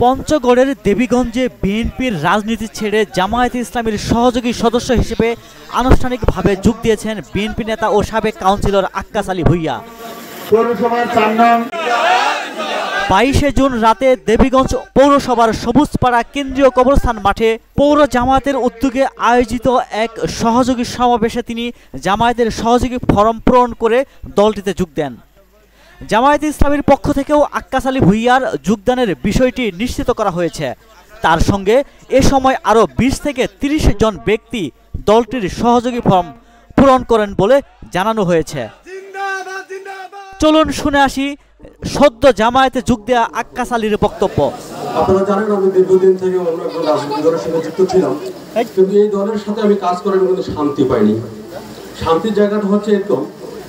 পঞ্চগড়ের দেবীগঞ্জে বিএনপির রাজনীতি ছেড়ে জামায়াতে ইসলামীর সহযোগী সদস্য হিসেবে আনুষ্ঠানিকভাবে যোগ দিয়েছেন বিএনপি নেতা ও সাবেক কাউন্সিলর আক্কাস আলী ভূঁইয়া। 22শে জুন রাতে দেবীগঞ্জ পৌরসভার সবুজপাড়া কেন্দ্রীয় কবরস্থান মাঠে পৌর জামায়াতের উদ্যোগে আয়োজিত এক সহযোগী সমাবেশে তিনি জামায়াতের সহযোগী ফরম পূরণ করে দলটিতে যোগ দেন। জামায়াতে ইসলামীর পক্ষ থেকেও আক্কাস আলী ভূঁইয়ার যোগদানের বিষয়টি নিশ্চিত করা হয়েছে। তার সঙ্গে এ সময় আরও 20 থেকে 30 জন ব্যক্তি দলটির সহযোগী ফরম পূরণ করেন বলে জানানো হয়েছে। চলুন শুনে আসি সদ্য জামায়াতে যোগ দেয়া আক্কাস আলীর বক্তব্য। আপনারা জানেন আমি দীর্ঘদিন থেকে অন্য একটা রাজনৈতিক দলের সাথে যুক্ত ছিলাম, কিন্তু এই দলের সাথে আমি কাজ করার মধ্যে শান্তি পাইনি। শান্তির জায়গাটা হচ্ছে এরকম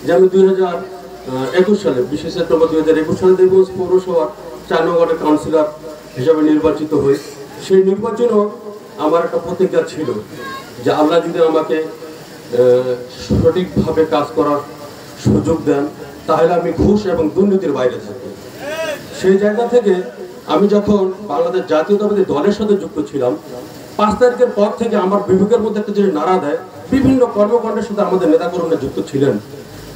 যে আমি 2021 সালে 20 সেপ্টেম্বর 2021 সালে দেবীগঞ্জ পৌরসভার 4 নং ওয়ার্ডের কাউন্সিলর হিসাবে নির্বাচিত হই। সেই নির্বাচনেও আমার একটা প্রতিজ্ঞা ছিল যে আল্লাহ যদি আমাকে সঠিকভাবে কাজ করার সুযোগ দেন তাহলে আমি ঘুষ এবং দুর্নীতির বাইরে থাকি। সেই জায়গা থেকে আমি যখন বাংলাদেশ জাতীয়তাবাদী দলের সাথে যুক্ত ছিলাম, 5 তারিখের পর থেকে আমার বিভাগের মধ্যে একটা জিনিস নাড়া দেয়, বিভিন্ন কর্মকাণ্ডের সাথে আমাদের নেতাকর্মীরা যুক্ত ছিলেন।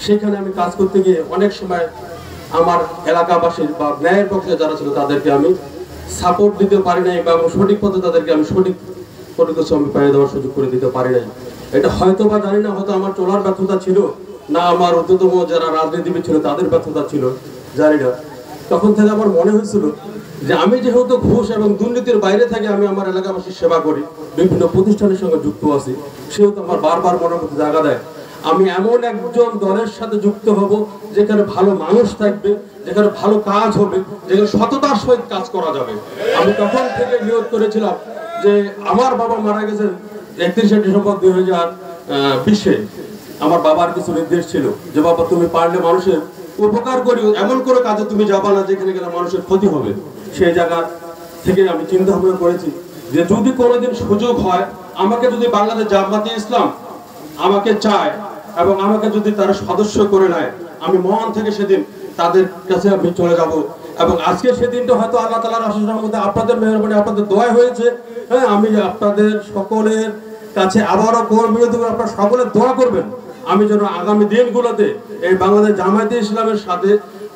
সেখানে আমি কাজ করতে গিয়ে অনেক সময় আমার এলাকাবাসীর বা ন্যায়ের পক্ষে যারা ছিল তাদেরকে আমি সাপোর্ট দিতে পারি নাই, বা সঠিক পথে তাদেরকে আমি সঠিক পরিবেশে আমি পাইয়ে দেওয়ার সুযোগ করে দিতে পারি নাই। এটা হয়তো বা জানি না, হয়তো আমার চলার ব্যর্থতা ছিল, না আমার ঊর্ধ্বতম যারা রাজনীতিবিদ ছিল তাদের ব্যর্থতা ছিল, জানি না। তখন থেকে আমার মনে হয়েছিল যে আমি যেহেতু ঘুষ এবং দুর্নীতির বাইরে থেকে আমি আমার এলাকাবাসীর সেবা করি, বিভিন্ন প্রতিষ্ঠানের সঙ্গে যুক্ত আছি, সেহেতু আমার বারবার মনের মধ্যে জায়গা দেয় আমি এমন একজন দলের সাথে যুক্ত হব যেখানে ভালো মানুষ থাকবে, যেখানে ভালো কাজ হবে, যেখানে সততার সহিত কাজ করা যাবে। আমি তখন থেকে নিয়োগ করেছিলাম যে আমার বাবা মারা গেছেন 31শে ডিসেম্বর 2020-এ। আমার বাবার কিছু নির্দেশ ছিল যে বাবা তুমি পারলে মানুষের উপকার করিও, এমন কোনো কাজে তুমি যাবা না যেখানে গেলে মানুষের ক্ষতি হবে। সেই জায়গা থেকে আমি চিন্তা ভাবনা করেছি যে যদি কোনোদিন সুযোগ হয়, আমাকে যদি বাংলাদেশ জামায়াতে ইসলাম আমাকে চায় এবং আমাকে যদি তারা সদস্য করে নেয়, আমি মন থেকে সেদিন তাদের কাছে আমি চলে যাব। এবং আজকে সেদিনটা হয়তো আল্লাহ তাআলার অশেষ রহমতে আপনাদের মেহরবানি, আপনাদের দোয়া হয়েছে। হ্যাঁ, আমি আপনাদের সকলের কাছে আবারও বিরোধী করে আপনারা সকলে দোয়া করবেন আমি যেন আগামী দিনগুলোতে এই বাংলাদেশ জামায়াতে ইসলামের সাথে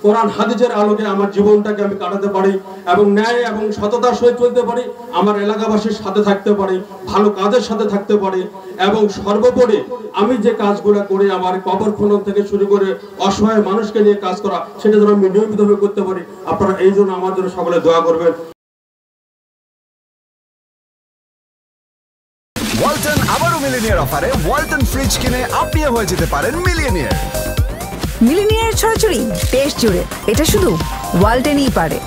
কোরআন হাদিসের আলোকে আমার জীবনটাকে আমি কাটাতে পারি এবং ন্যায় এবং সততার সহিত চলতে পারি, আমার এলাকাবাসীর সাথে থাকতে পারি, ভালো কাজের সাথে থাকতে পারি, এবং সর্বোপরি আমি যে কাজগুলো করি আমার কবর খনন থেকে শুরু করে অসহায় মানুষকে নিয়ে কাজ করা, সেটা যেন আমি নিয়মিতভাবে করতে পারি। আপনারা এই জন্য আমার জন্য সকলে দোয়া করবেন। ওয়ালটন আবারও মিলিনিয়ার অফারে ওয়ালটন ফ্রিজ কিনে আপনিও হয়ে যেতে পারেন মিলিয়নিয়ার। মিলিনিয়ার ছড়াছড়ি দেশ জুড়ে, এটা শুধু ওয়ালটেনই পারে।